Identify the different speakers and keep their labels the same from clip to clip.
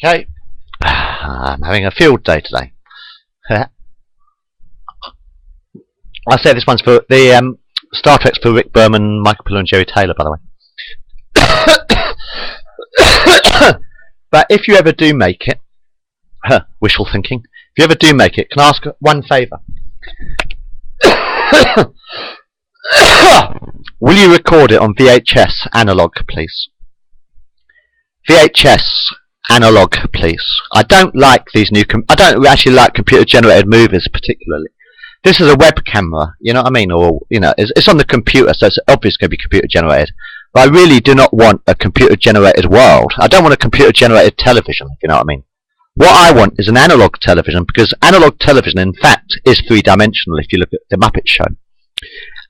Speaker 1: Okay, I'm having a field day today. I say this one's for the Star Trek's for Rick Berman, Michael Piller and Jerry Taylor, by the way. But if you ever do make it, wishful thinking, if you ever do make it, can I ask one favour? Will you record it on VHS analog, please? VHS analog, please. I don't like these new. I don't actually like computer-generated movies particularly. This is a web camera, you know what I mean, or you know, it's on the computer, so it's obviously going to be computer-generated. But I really do not want a computer-generated world. I don't want a computer-generated television, if you know what I mean. What I want is an analog television, because analog television, in fact, is three-dimensional. If you look at the Muppet Show,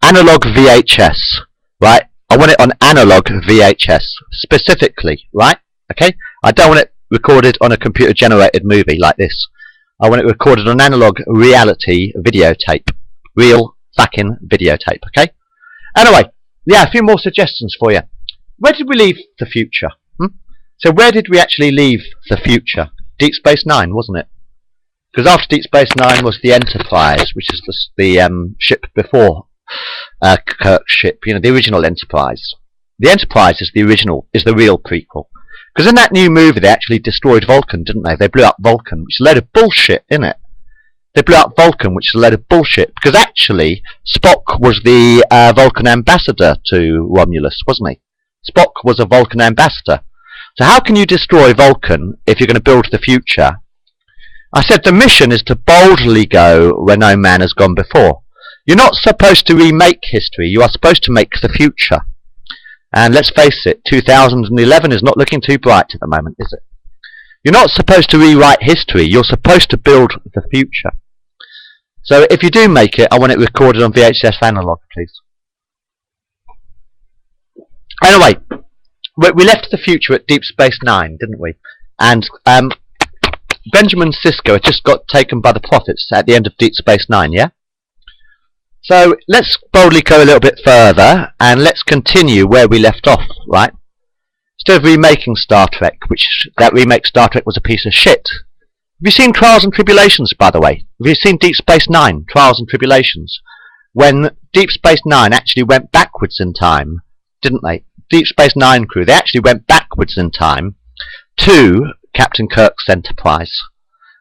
Speaker 1: analog VHS, right? I want it on analog VHS specifically, right? Okay, I don't want it recorded on a computer-generated movie like this. I want it recorded on analog reality videotape, real fucking videotape. Okay. Anyway, yeah, a few more suggestions for you. Where did we leave the future? So where did we actually leave the future? Deep Space Nine, wasn't it? Because after Deep Space Nine was the Enterprise, which is the ship before Kirk's ship. You know, the original Enterprise. The Enterprise is the original, is the real prequel. Because in that new movie they actually destroyed Vulcan, didn't they? They blew up Vulcan, which is a load of bullshit, isn't it? They blew up Vulcan, which is a load of bullshit. Because actually, Spock was the Vulcan ambassador to Romulus, wasn't he? Spock was a Vulcan ambassador. So how can you destroy Vulcan if you're going to build the future? I said the mission is to boldly go where no man has gone before. You're not supposed to remake history, you are supposed to make the future. And let's face it, 2011 is not looking too bright at the moment, is it? You're not supposed to rewrite history, you're supposed to build the future. So if you do make it, I want it recorded on VHS analog, please. Anyway, we left the future at Deep Space Nine, didn't we? And Benjamin Sisko had just got taken by the Prophets at the end of Deep Space Nine, yeah? So let's boldly go a little bit further and let's continue where we left off, right? Instead of remaking Star Trek, which that remake Star Trek was a piece of shit. Have you seen Trials and Tribulations, by the way? Have you seen Deep Space Nine, Trials and Tribulations? When Deep Space Nine actually went backwards in time, didn't they? Deep Space Nine crew, they actually went backwards in time to Captain Kirk's Enterprise.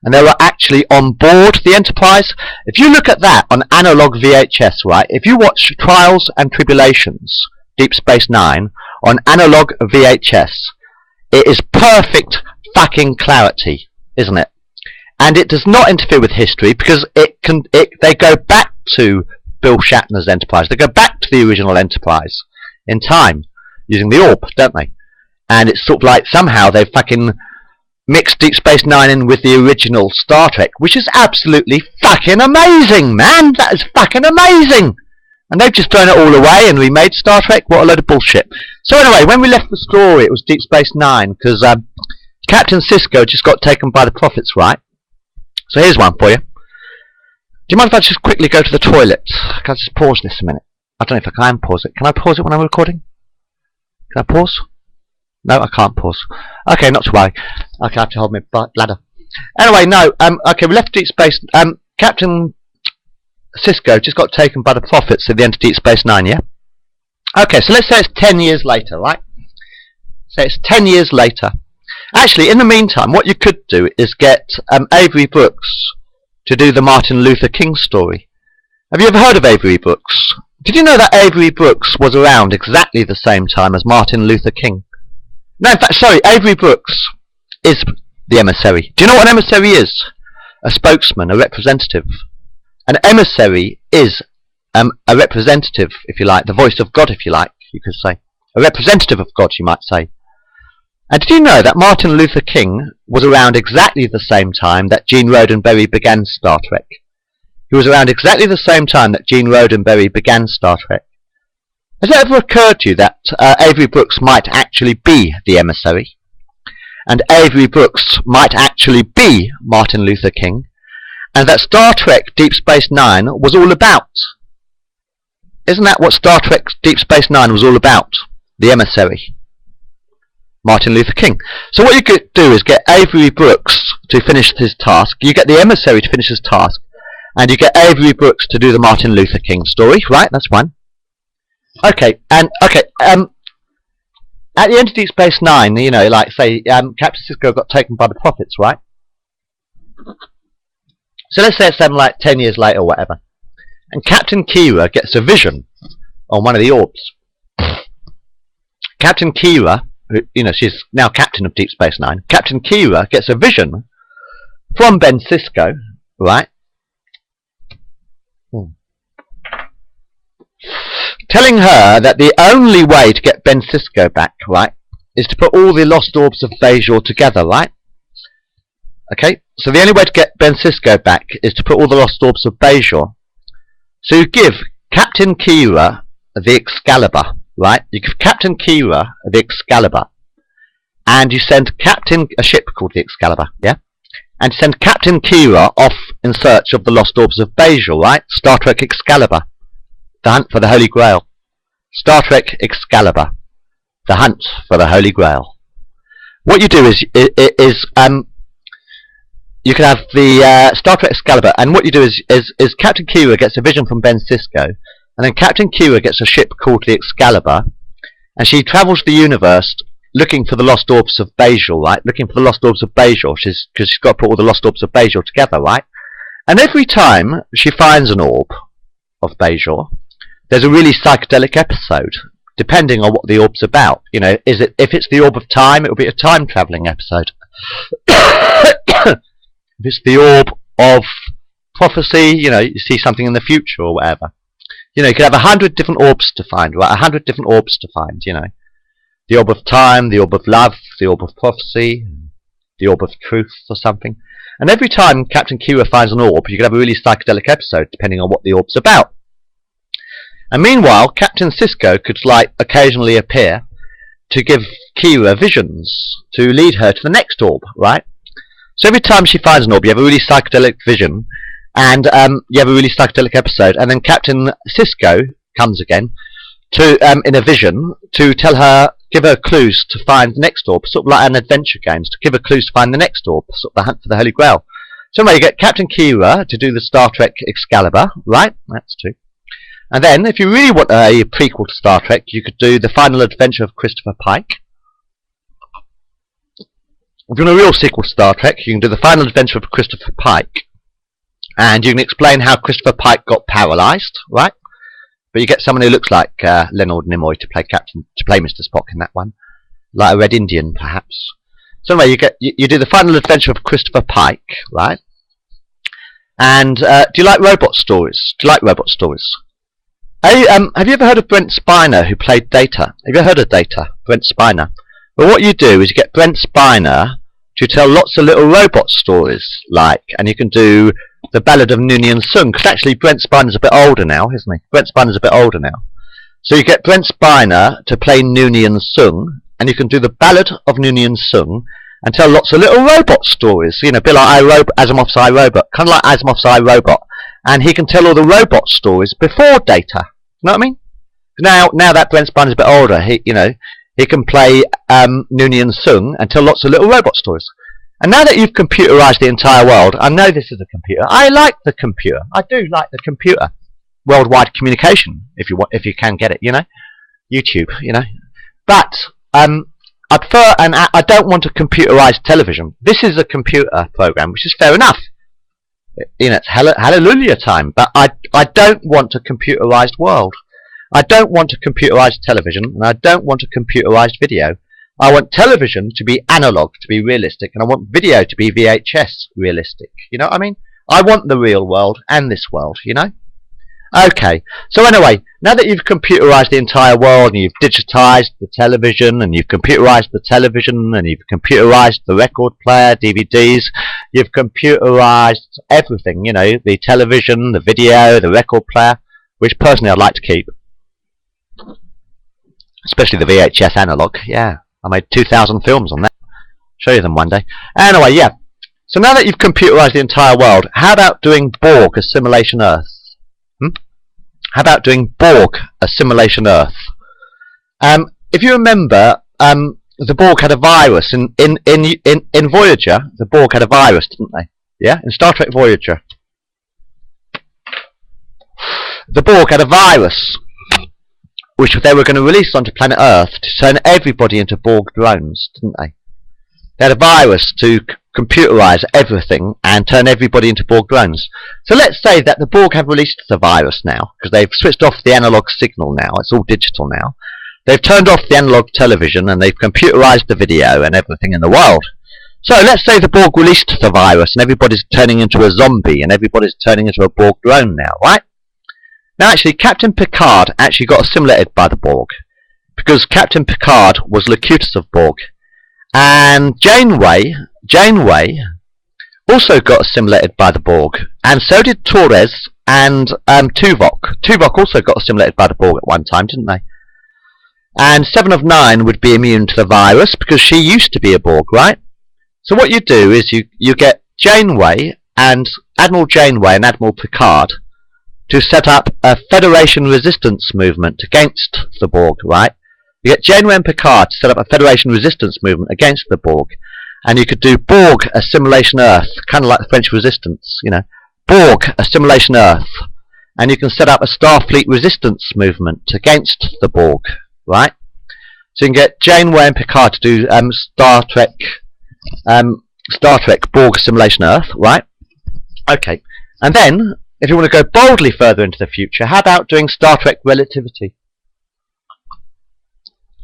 Speaker 1: And they were actually on board the Enterprise. If you look at that on analog VHS, right, if you watch Trials and Tribulations, Deep Space Nine, on analog VHS, it is perfect fucking clarity, isn't it? And it does not interfere with history because they go back to Bill Shatner's Enterprise. They go back to the original Enterprise in time using the orb, don't they? And it's sort of like somehow they've fucking mixed Deep Space Nine in with the original Star Trek, which is absolutely fucking amazing, man! That is fucking amazing! And they've just thrown it all away and remade Star Trek? What a load of bullshit. So anyway, when we left the story, it was Deep Space Nine, because Captain Sisko just got taken by the Prophets, right? So here's one for you. Do you mind if I just quickly go to the toilet? Can I just pause this a minute? I don't know if I can pause it. Can I pause it when I'm recording? Can I pause? No, I can't pause. Okay, not to worry. Okay, I have to hold my bladder. Anyway, no. Okay, we left Deep Space. Captain Sisko just got taken by the Prophets at the end of Deep Space Nine, yeah? Okay, so let's say it's 10 years later, right? Say it's 10 years later. Actually, in the meantime, what you could do is get Avery Brooks to do the Martin Luther King story. Have you ever heard of Avery Brooks? Did you know that Avery Brooks was around exactly the same time as Martin Luther King? No, in fact, sorry, Avery Brooks is the emissary. Do you know what an emissary is? A spokesman, a representative. An emissary is a representative, if you like, the voice of God, if you like, you could say. A representative of God, you might say. And did you know that Martin Luther King was around exactly the same time that Gene Roddenberry began Star Trek? He was around exactly the same time that Gene Roddenberry began Star Trek. Has it ever occurred to you that Avery Brooks might actually be the emissary? And Avery Brooks might actually be Martin Luther King? And that Star Trek Deep Space Nine was all about? Isn't that what Star Trek Deep Space Nine was all about? The emissary. Martin Luther King. So what you could do is get Avery Brooks to finish his task. You get the emissary to finish his task, and you get Avery Brooks to do the Martin Luther King story. Right, that's one. Okay, and at the end of Deep Space Nine, you know, like say, Captain Sisko got taken by the Prophets, right? So let's say it's them like 10 years later or whatever, and Captain Kira gets a vision on one of the orbs. Captain Kira, you know, she's now captain of Deep Space Nine. Captain Kira gets a vision from Ben Sisko, right? Telling her that the only way to get Ben Sisko back, right, is to put all the lost orbs of Bajor together, right? Okay, so the only way to get Ben Sisko back is to put all the lost orbs of Bajor. So you give Captain Kira the Excalibur, right? You give Captain Kira the Excalibur, and you send a ship called the Excalibur, yeah? And send Captain Kira off in search of the lost orbs of Bajor, right? Star Trek Excalibur. The Hunt for the Holy Grail. Star Trek Excalibur. The Hunt for the Holy Grail. What you do is you can have the Star Trek Excalibur, and what you do is Captain Kira gets a vision from Ben Sisko, and then Captain Kira gets a ship called the Excalibur, and she travels the universe looking for the lost orbs of Bajor, right? Looking for the lost orbs of Bajor, because she's got to put all the lost orbs of Bajor together, right? And every time she finds an orb of Bajor, there's a really psychedelic episode, depending on what the orb's about. You know, if it's the orb of time, it'll be a time travelling episode. If it's the orb of prophecy, you know, you see something in the future or whatever. You know, you could have 100 different orbs to find, right? 100 different orbs to find, you know. The orb of time, the orb of love, the orb of prophecy, the orb of truth or something. And every time Captain Kira finds an orb, you could have a really psychedelic episode, depending on what the orb's about. And meanwhile, Captain Sisko could, like, occasionally appear to give Kira visions to lead her to the next orb, right? So every time she finds an orb, you have a really psychedelic vision, and you have a really psychedelic episode, and then Captain Sisko comes again to in a vision to tell her, give her clues to find the next orb, sort of like an adventure games, to give her clues to find the next orb, sort of the Hunt for the Holy Grail. So anyway, you get Captain Kira to do the Star Trek Excalibur, right? That's two. And then, if you really want a prequel to Star Trek, you could do The Final Adventure of Christopher Pike. If you want a real sequel to Star Trek, you can do The Final Adventure of Christopher Pike. And you can explain how Christopher Pike got paralysed, right? But you get someone who looks like Leonard Nimoy to play Mr. Spock in that one. Like a Red Indian, perhaps. So anyway, you do The Final Adventure of Christopher Pike, right? And do you like robot stories? Do you like robot stories? Hey, have you ever heard of Brent Spiner, who played Data? Have you ever heard of Data? Brent Spiner. Well, what you do is you get Brent Spiner to tell lots of little robot stories, and you can do the Ballad of Noonien Sung, because actually Brent Spiner's a bit older now, isn't he? Brent Spiner's a bit older now. So you get Brent Spiner to play Noonien Sung, and you can do the Ballad of Noonien Sung, and tell lots of little robot stories, you know, a bit like Asimov's iRobot, kind of like Asimov's iRobot, and he can tell all the robot stories before Data. You know what I mean? Now that Brent Spiner's a bit older, he can play Noonien Sung and tell lots of little robot stories. And now that you've computerized the entire world, I know this is a computer. I like the computer. I do like the computer. Worldwide communication, if you can get it, you know, YouTube, you know. But I prefer, and I don't want a computerized television. This is a computer program, which is fair enough. You know, it's hallelujah time, but I don't want a computerized world. I don't want a computerized television, and I don't want a computerized video. I want television to be analog, to be realistic, and I want video to be VHS realistic. You know what I mean? I want the real world and this world, you know? Okay, so anyway, now that you've computerized the entire world, and you've digitized the television, and you've computerized the television, and you've computerized the record player, DVDs, you've computerized everything, you know, the television, the video, the record player, which personally I'd like to keep. Especially the VHS analog, yeah. I made 2,000 films on that. Show you them one day. Anyway, yeah. So now that you've computerized the entire world, how about doing Borg, Assimilation Earth? How about doing Borg, Assimilation Earth? If you remember, the Borg had a virus. In Voyager, the Borg had a virus, didn't they? Yeah, in Star Trek Voyager, the Borg had a virus which they were going to release onto planet Earth to turn everybody into Borg drones, didn't they? They had a virus to computerize everything and turn everybody into Borg drones. So let's say that the Borg have released the virus now, because they've switched off the analog signal now. It's all digital now. They've turned off the analog television and they've computerized the video and everything in the world. So let's say the Borg released the virus and everybody's turning into a zombie and everybody's turning into a Borg drone now, right? Now actually, Captain Picard actually got assimilated by the Borg, because Captain Picard was Locutus of Borg, and Janeway also got assimilated by the Borg, and so did Torres and Tuvok. Tuvok also got assimilated by the Borg at one time, didn't they? And 7 of 9 would be immune to the virus because she used to be a Borg, right? So what you do is you get Janeway and Admiral Janeway and Admiral Picard to set up a Federation resistance movement against the Borg, right? You get Janeway and Picard to set up a Federation resistance movement against the Borg, and you could do Borg Assimilation Earth, kind of like the French Resistance, you know, Borg Assimilation Earth, and you can set up a Starfleet resistance movement against the Borg, right? So you can get Janeway and Picard to do Star Trek Borg Assimilation Earth, right? Okay, and then if you want to go boldly further into the future, how about doing Star Trek Relativity?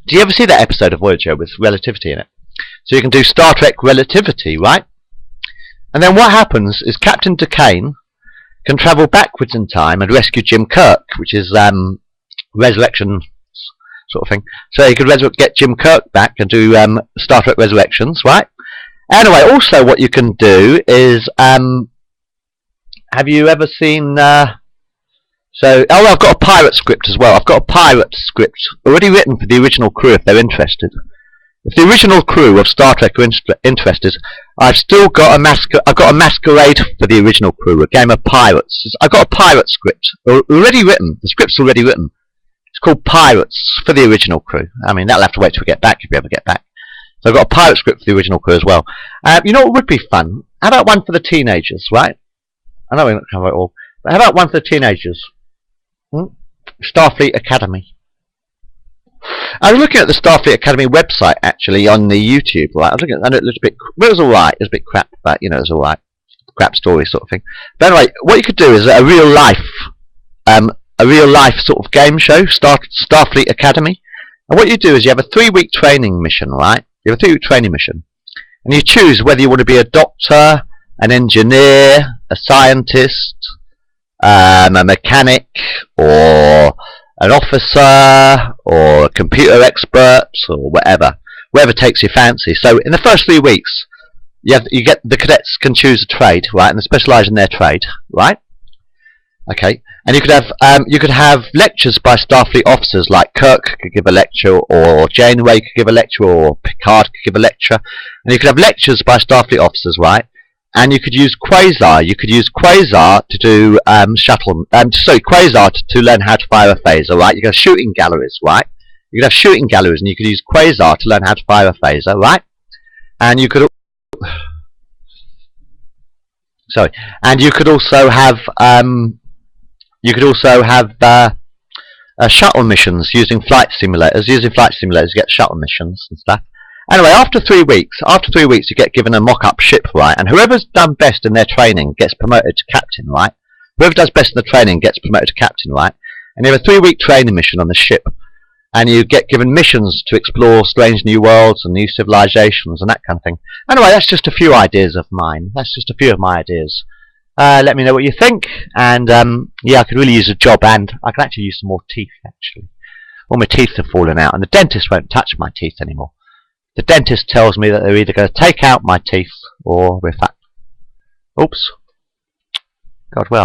Speaker 1: Do you ever see that episode of Voyager with relativity in it? So you can do Star Trek Relativity, right? And then what happens is Captain Duquesne can travel backwards in time and rescue Jim Kirk, which is resurrection sort of thing. So you could get Jim Kirk back and do Star Trek Resurrections, right? Anyway, also what you can do is have you ever seen I've got a pirate script as well. I've got a pirate script already written for the original crew if they're interested. If the original crew of Star Trek are interested, I've still got a masquerade for the original crew, a game of pirates. I've got a pirate script already written. The script's already written. It's called Pirates for the original crew. I mean, that'll have to wait till we get back if we ever get back. So I've got a pirate script for the original crew as well. You know what would be fun? How about one for the teenagers, right? I know we're not cover it all, but how about one for the teenagers? Starfleet Academy. I was looking at the Starfleet Academy website actually on the YouTube. Right, I was looking at it a little bit. Well, it was all right. It was a bit crap, but you know, it was all right. Crap story sort of thing. But anyway, what you could do is a real life sort of game show, Starfleet Academy. And what you do is you have a 3-week training mission, right? You have a 3-week training mission, and you choose whether you want to be a doctor, an engineer, a scientist, a mechanic, or an officer, or a computer expert, or whatever takes your fancy. So in the first 3 weeks, the cadets can choose a trade, right, and they specialise in their trade, right? Okay, and you could have lectures by Starfleet officers, like Kirk could give a lecture, or Janeway could give a lecture, or Picard could give a lecture, and you could have lectures by Starfleet officers, right? And you could use Quasar. You could use Quasar to do Quasar to learn how to fire a phaser, right? You could have shooting galleries, right? You could have shooting galleries, and you could use Quasar to learn how to fire a phaser, right? And you could also have shuttle missions using flight simulators. Using flight simulators, you get shuttle missions and stuff. Anyway, after 3 weeks, you get given a mock-up ship, right? And whoever's done best in their training gets promoted to captain, right? Whoever does best in the training gets promoted to captain, right? And you have a 3-week training mission on the ship, and you get given missions to explore strange new worlds and new civilizations and that kind of thing. Anyway, that's just a few ideas of mine. That's just a few of my ideas. Let me know what you think. And yeah, I could really use a job, and I can actually use some more teeth, actually. All my teeth have fallen out, and the dentist won't touch my teeth anymore. The dentist tells me that they're either going to take out my teeth or refract. Oops. God, well.